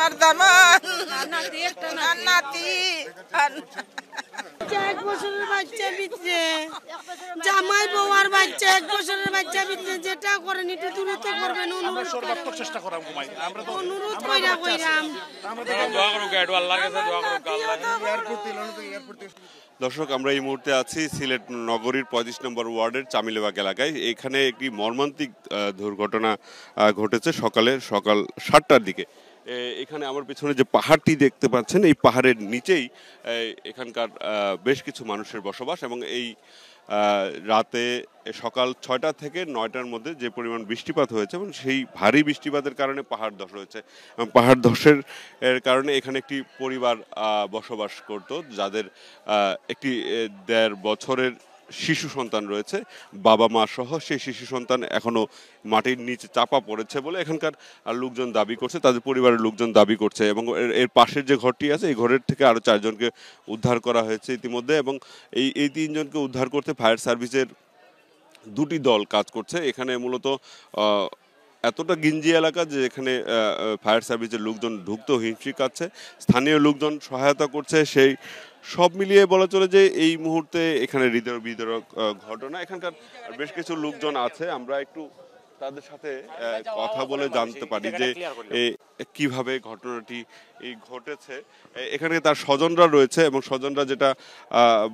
আমার দামান নাতি 1 বছরের বাচ্চা বিচ্ছে জামাই বউ আর বাচ্চা 1 বছরের বাচ্চা বিচ্ছে যেটা করেন একটু দ্রুত করবেন অনুরোধ কইরাম দর্শক, আমরা এই মুহূর্তে আছি সিলেট নগরীর 35 নম্বর ওয়ার্ডের চামিলেবাগ এলাকায়। এখানে একটি মর্মান্তিক দুর্ঘটনা ঘটেছে সকাল 7টার দিকে। এখানে আমার পিছনে যে পাহাড়টি দেখতে পাচ্ছেন, এই পাহাড়ের নিচেই এখানকার বেশ কিছু মানুষের বসবাস এবং এই রাতে সকাল 6টা থেকে 9টার মধ্যে যে পরিমাণ বৃষ্টিপাত হয়েছে এবং সেই ভারী বৃষ্টিপাতের কারণে পাহাড় ধস হয়েছে এবং পাহাড় ধসের কারণে এখানে একটি পরিবার বসবাস করত, যাদের একটি 1.5 বছরের শিশু সন্তান রয়েছে, বাবা মা সহ। সেই শিশু সন্তান এখনো মাটির নিচে চাপা পড়েছে বলে এখানকার লোকজন দাবি করছে, তাদের পরিবারের লোকজন দাবি করছে। এবং এর পাশের যে ঘরটি আছে, এই ঘরের থেকে আরো 4 জনকে উদ্ধার করা হয়েছে ইতিমধ্যে এবং এই 3 জনকে উদ্ধার করতে ফায়ার সার্ভিসের 2টি দল কাজ করছে। এখানে মূলত এতটা গিঞ্জি এলাকা যে এখানে ফায়ার সার্ভিসের লোকজন ঢুকতেও হিমশিম খাচ্ছে, স্থানীয় লোকজন সহায়তা করছে। সেই সব মিলিয়ে বলা চলে যে এই মুহূর্তে এখানে হৃদয় বিদারক ঘটনা। এখানকার বেশ কিছু লোকজন আছে, আমরা একটু তাদের সাথে কথা বলে জানতে পারি যে কিভাবে ঘটনাটি ঘটেছে। এখানে তার স্বজনরা রয়েছে এবং স্বজনরা যেটা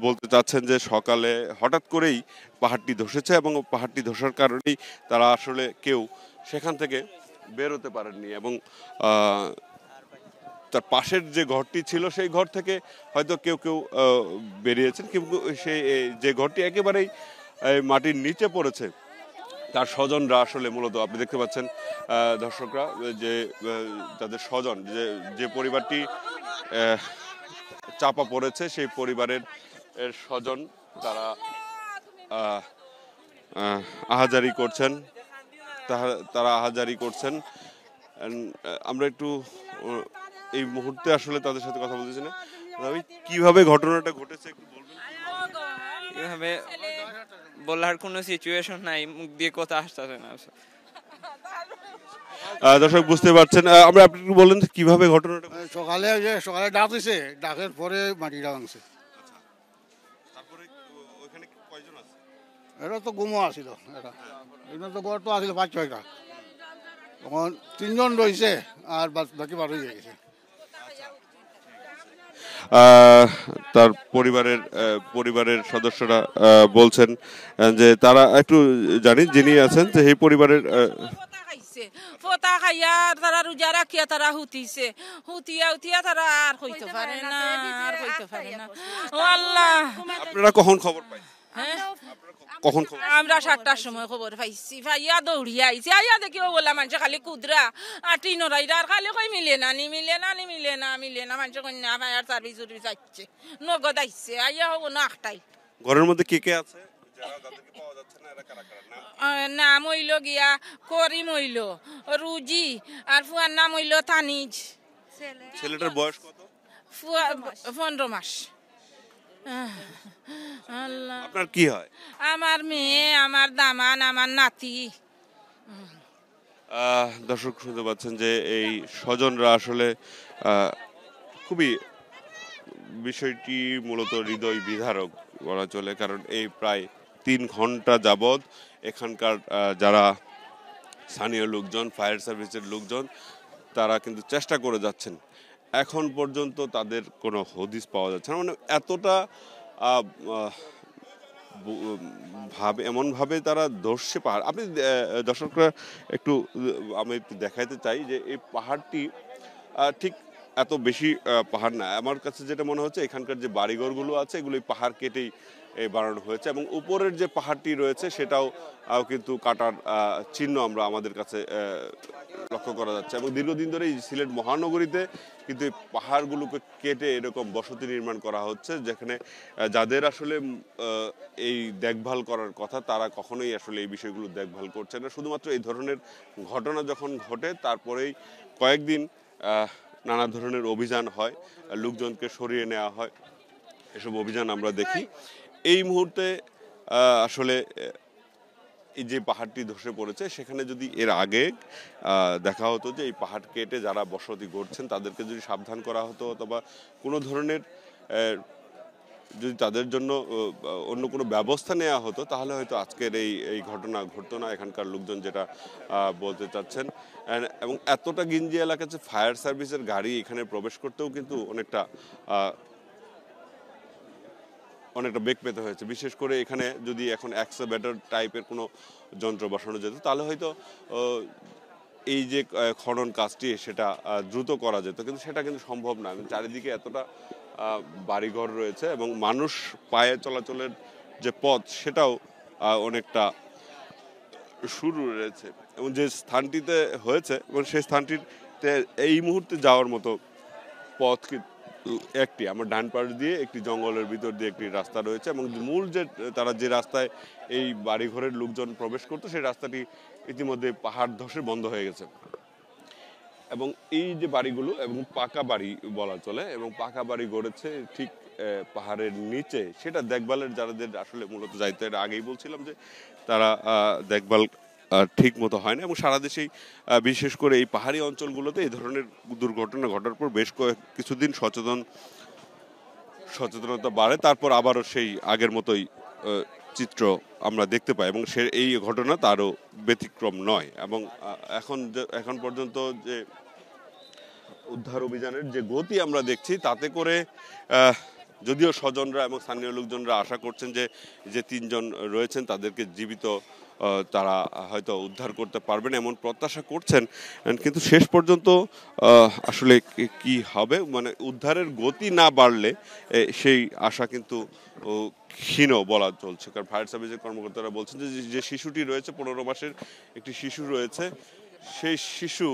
বলতে চাচ্ছেন যে সকালে হঠাৎ করেই পাহাড়টি ধসেছে এবং পাহাড়টি ধসার কারণেই তারা আসলে কেউ সেখান থেকে বেরোতে পারেননি এবং তার পাশের যে ঘরটি ছিল সেই ঘর থেকে হয়তো কেউ বেরিয়েছেন, কিন্তু সেই যে ঘরটি একেবারেই মাটির নিচে পড়েছে তার স্বজনরা আসলে মূলত আপনি দেখতে পাচ্ছেন দর্শকরা যে তাদের স্বজন যে পরিবারটি চাপা পড়েছে সেই পরিবারের স্বজন তারা আহাজারি করছেন, আমরা একটু এই মুহূর্তে আসলে তাদের সাথে কথা বলতেছি না। কিভাবে ঘটনাটা ঘটেছে একটু বলবেন? কিভাবে বলার কোনো সিচুয়েশন নাই, মুখ দিয়ে কথা আসতেছে না। দর্শক বুঝতে পারছেন, আমরা আপনি একটু বলেন কিভাবে ঘটনাটা? সকালে ডাক হয়েছে, ডাকের পরে মাটিটা ভাঙছে। তারপরে ওখানে কয়জন আছে? এটা তো গুমো আসিল, এটা তো ঘর তো আসিল 5-6টা, তখন 3 জন রয়েছে আর বাকি 12 হয়ে গেছে। তার পরিবারের সদস্যরা বলছেন যে তারা একটু জানি যিনি আছেন যে এই পরিবারের ফোতা খাইয়া তারা রোজা রাখিয়া তারা হুতিয়া তারা আর হইতে পারে না। ও আল্লাহ, আপনারা কখন খবর পাই? আমরা 7টার সময় খবর পাইছি, ভাইয়া দৌড়িয়া আইছি, আইয়া দেখি ও বলা মানুষ খালি কুদরা আর টিনরাইরা আর খালি কই মিলে না মানুষ কন্যা ফায়ার সার্ভিস যাচ্ছে নগদ আইছে, আইয়া হবো না 8টায়। ঘরের মধ্যে কে আছে? নাম হইল গিয়া করিম হইল, রুজি আর ফুয়ার নাম হইল তানিজ। ছেলেটার বয়স কত? 15 মাস। আপনার কি হয়? আমার মেয়ে, আমার দামান, আমার নাতি। দর্শক শুনতে পাচ্ছেন যে এই স্বজনরা আসলে খুবই বিষয়টি মূলত হৃদয় বিদারক বলা চলে, কারণ এই প্রায় 3 ঘন্টা যাবৎ এখানকার যারা স্থানীয় লোকজন, ফায়ার সার্ভিসের লোকজন, তারা কিন্তু চেষ্টা করে যাচ্ছেন। এখন পর্যন্ত তাদের কোনো হদিস পাওয়া যাচ্ছে না। মানে এতটা এমনভাবে তারা ধরছে পাহাড়। আপনি দর্শকরা একটু আমি একটু দেখাইতে চাই যে এই পাহাড়টি ঠিক এত বেশি পাহাড় না। আমার কাছে যেটা মনে হচ্ছে এখানকার যে বাড়িঘরগুলো আছে এগুলো পাহাড় কেটেই বানানো হয়েছে এবং উপরের যে পাহাড়টি রয়েছে সেটাও কিন্তু কাটার চিহ্ন আমরা আমাদের কাছে লক্ষ্য করা যাচ্ছে। এবং দীর্ঘদিন ধরে এই সিলেট মহানগরীতে কিন্তু এই পাহাড়গুলোকে কেটে এরকম বসতি নির্মাণ করা হচ্ছে, যেখানে যাদের আসলে এই দেখভাল করার কথা তারা কখনোই আসলে এই বিষয়গুলো দেখভাল করছে না। শুধুমাত্র এই ধরনের ঘটনা যখন ঘটে তারপরেই কয়েকদিন নানা ধরনের অভিযান হয়, লোকজনকে সরিয়ে নেওয়া হয়, এসব অভিযান আমরা দেখি। এই মুহূর্তে আসলে এই যে পাহাড়টি ধসে পড়েছে সেখানে যদি এর আগে দেখা হতো যে এই পাহাড় কেটে যারা বসতি গড়ছেন তাদেরকে যদি সাবধান করা হতো অথবা কোনো ধরনের যদি তাদের জন্য অন্য কোনো ব্যবস্থা নেওয়া হতো তাহলে হয়তো আজকের এই ঘটনা ঘটতো না, এখানকার লোকজন যেটা বলতে চাচ্ছেন। এবং এতটা গিঞ্জি এলাকা যে ফায়ার সার্ভিসের গাড়ি এখানে প্রবেশ করতেও কিন্তু অনেকটা বেগ পেতে হয়েছে। বিশেষ করে এখানে যদি এখন এক্সকাভেটর টাইপের কোনো যন্ত্র বসানো যেত তাহলে হয়তো এই যে খনন কাজটি সেটা দ্রুত করা যেত, কিন্তু সেটা কিন্তু সম্ভব না। চারিদিকে এতটা বাড়িঘর রয়েছে এবং মানুষ পায়ে চলাচলের যে পথ সেটাও অনেকটা শুরু রয়েছে এবং যে স্থানটিতে হয়েছে এবং সেই স্থানটিতে এই মুহূর্তে যাওয়ার মতো পথ একটি আমার ডান পাশ দিয়ে একটি জঙ্গলের ভিতর দিয়ে একটি রাস্তা রয়েছে এবং মূল যে তারা যে রাস্তায় এই বাড়িঘরের লোকজন প্রবেশ করতো সেই রাস্তাটি ইতিমধ্যে পাহাড় ধসে বন্ধ হয়ে গেছে। এবং এই যে বাড়িগুলো এবং পাকা বাড়ি বলা চলে এবং পাকা বাড়ি গড়েছে ঠিক পাহাড়ের নিচে, সেটা দেখভালের যাদের আসলে মূলত দায়িত্ব, এটা আগেই বলছিলাম যে তারা দেখভাল ঠিক মতো হয় না এবং সারা দেশেই বিশেষ করে এই পাহাড়ি অঞ্চলগুলোতে এই ধরনের দুর্ঘটনা ঘটার পর বেশ কিছুদিন সচেতনতা বাড়ে, তারপর আবারও সেই আগের মতোই চিত্র আমরা দেখতে পাই এবং এই ঘটনা তারও ব্যতিক্রম নয়। এবং এখন পর্যন্ত যে উদ্ধার অভিযানের যে গতি আমরা দেখছি তাতে করে যদিও স্বজনরা এবং স্থানীয় লোকজনরা আশা করছেন যে 3 জন রয়েছেন তাদেরকে জীবিত তারা হয়তো উদ্ধার করতে পারবেন এমন প্রত্যাশা করছেন, কিন্তু শেষ পর্যন্ত আসলে কি হবে মানে উদ্ধারের গতি না বাড়লে সেই আশা কিন্তু ক্ষীণ বলা চলছে। কারণ ফায়ার সার্ভিসের কর্মকর্তারা বলছেন যে শিশুটি রয়েছে 15 মাসের একটি শিশু রয়েছে, সেই শিশু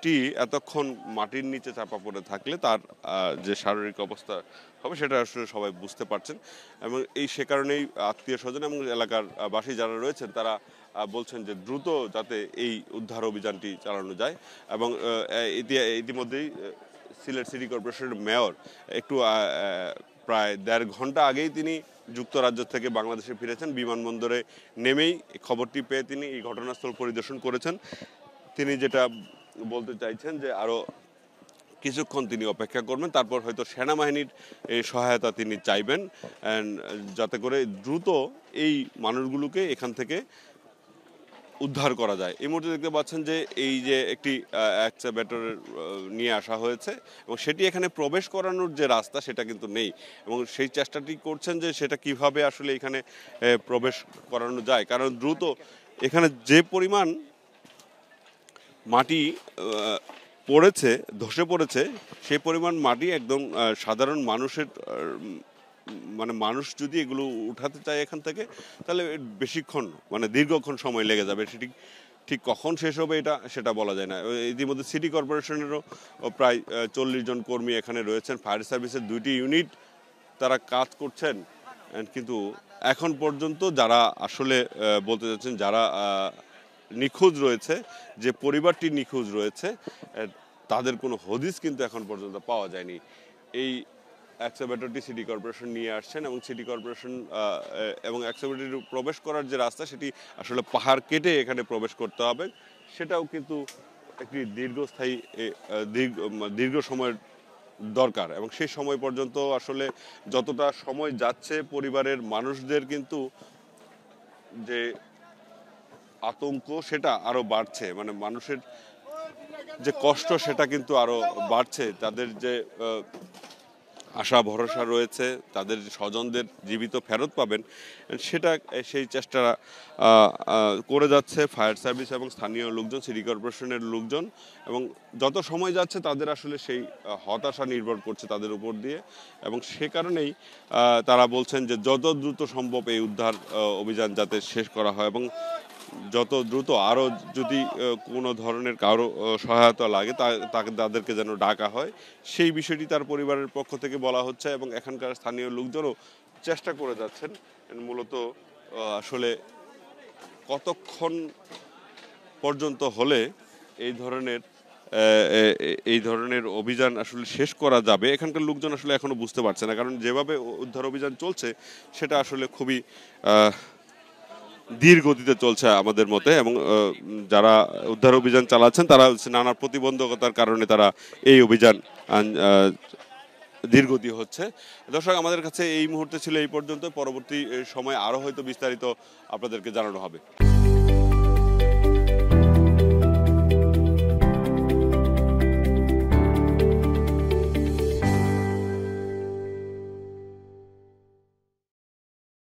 টি এতক্ষণ মাটির নিচে চাপা পড়ে থাকলে তার যে শারীরিক অবস্থা হবে সেটা আসলে সবাই বুঝতে পারছেন এবং সে কারণেই আত্মীয় স্বজন এবং এলাকার বাসী যারা রয়েছেন তারা বলছেন যে দ্রুত যাতে এই উদ্ধার অভিযানটি চালানো যায়। এবং ইতিমধ্যেই সিলেট সিটি কর্পোরেশনের মেয়র একটু প্রায় 1.5 ঘন্টা আগেই তিনি যুক্তরাজ্য থেকে বাংলাদেশে ফিরেছেন। বিমানবন্দরে নেমেই খবরটি পেয়ে তিনি এই ঘটনাস্থল পরিদর্শন করেছেন। তিনি যেটা বলতে চাইছেন যে আরো কিছুক্ষণ তিনি অপেক্ষা করবেন, তারপর হয়তো সেনাবাহিনীর এই সহায়তা তিনি চাইবেন যাতে করে দ্রুত এই মানুষগুলোকে এখান থেকে উদ্ধার করা যায়। এই মুহূর্তে দেখতে পাচ্ছেন যে এই যে একটি এক্সকাভেটর নিয়ে আসা হয়েছে এবং সেটি এখানে প্রবেশ করানোর যে রাস্তা সেটা কিন্তু নেই এবং সেই চেষ্টাটি করছেন যে সেটা কিভাবে আসলে এখানে প্রবেশ করানো যায়, কারণ দ্রুত এখানে যে পরিমাণ মাটি পড়েছে ধসে পড়েছে সেই পরিমাণ মাটি একদম সাধারণ মানুষের মানে মানুষ যদি এগুলো উঠাতে চায় এখান থেকে তাহলে বেশিক্ষণ মানে দীর্ঘক্ষণ সময় লেগে যাবে, সেটি ঠিক কখন শেষ হবে সেটা বলা যায় না। ইতিমধ্যে সিটি কর্পোরেশনেরও প্রায় 40 জন কর্মী এখানে রয়েছেন, ফায়ার সার্ভিসের 2টি ইউনিট তারা কাজ করছেন, কিন্তু এখন পর্যন্ত যারা আসলে বলতে চাচ্ছেন যারা নিখোঁজ রয়েছে, যে পরিবারটি নিখোঁজ রয়েছে তাদের কোনো হদিস কিন্তু এখন পর্যন্ত পাওয়া যায়নি। এই এক্সকাভেটরটি সিটি কর্পোরেশন নিয়ে আসছেন এবং সিটি কর্পোরেশন এবং এক্সকাভেটরটি প্রবেশ করার যে রাস্তা সেটি আসলে পাহাড় কেটে এখানে প্রবেশ করতে হবে, সেটাও কিন্তু একটি দীর্ঘস্থায়ী দীর্ঘ সময়ের দরকার এবং সেই সময় পর্যন্ত আসলে যতটা সময় যাচ্ছে পরিবারের মানুষদের কিন্তু যে আতঙ্ক সেটা আরো বাড়ছে, মানে মানুষের যে কষ্ট সেটা কিন্তু আরো বাড়ছে, তাদের যে আশা ভরসা রয়েছে তাদের স্বজনদের জীবিত ফেরত পাবেন সেটা সেই চেষ্টা করে যাচ্ছে ফায়ার সার্ভিস এবং স্থানীয় লোকজন, সিটি কর্পোরেশনের লোকজন, এবং যত সময় যাচ্ছে তাদের আসলে সেই হতাশা নির্ভর করছে তাদের উপর দিয়ে এবং সে কারণেই তারা বলছেন যে যত দ্রুত সম্ভব এই উদ্ধার অভিযান যাতে শেষ করা হয় এবং যত দ্রুত আরও যদি কোনো ধরনের কারো সহায়তা লাগে তাদেরকে যেন ডাকা হয় সেই বিষয়টি তার পরিবারের পক্ষ থেকে বলা হচ্ছে এবং এখানকার স্থানীয় লোকজনও চেষ্টা করে যাচ্ছেন। মূলত আসলে কতক্ষণ পর্যন্ত হলে এই ধরনের অভিযান আসলে শেষ করা যাবে এখানকার লোকজন আসলে এখনো বুঝতে পারছে না, কারণ যেভাবে উদ্ধার অভিযান চলছে সেটা আসলে খুবই ধীর গতিতে চলছে আমাদের মতে, এবং যারা উদ্ধার অভিযান চালাচ্ছেন তারা নানা প্রতিবন্ধকতার কারণে তারা এই অভিযান ধীরগতি হচ্ছে। দর্শক, আমাদের কাছে এই মুহূর্তে ছিল এই পর্যন্ত। পরবর্তী সময় আরো হয়তো বিস্তারিত আপনাদেরকে জানানো হবে।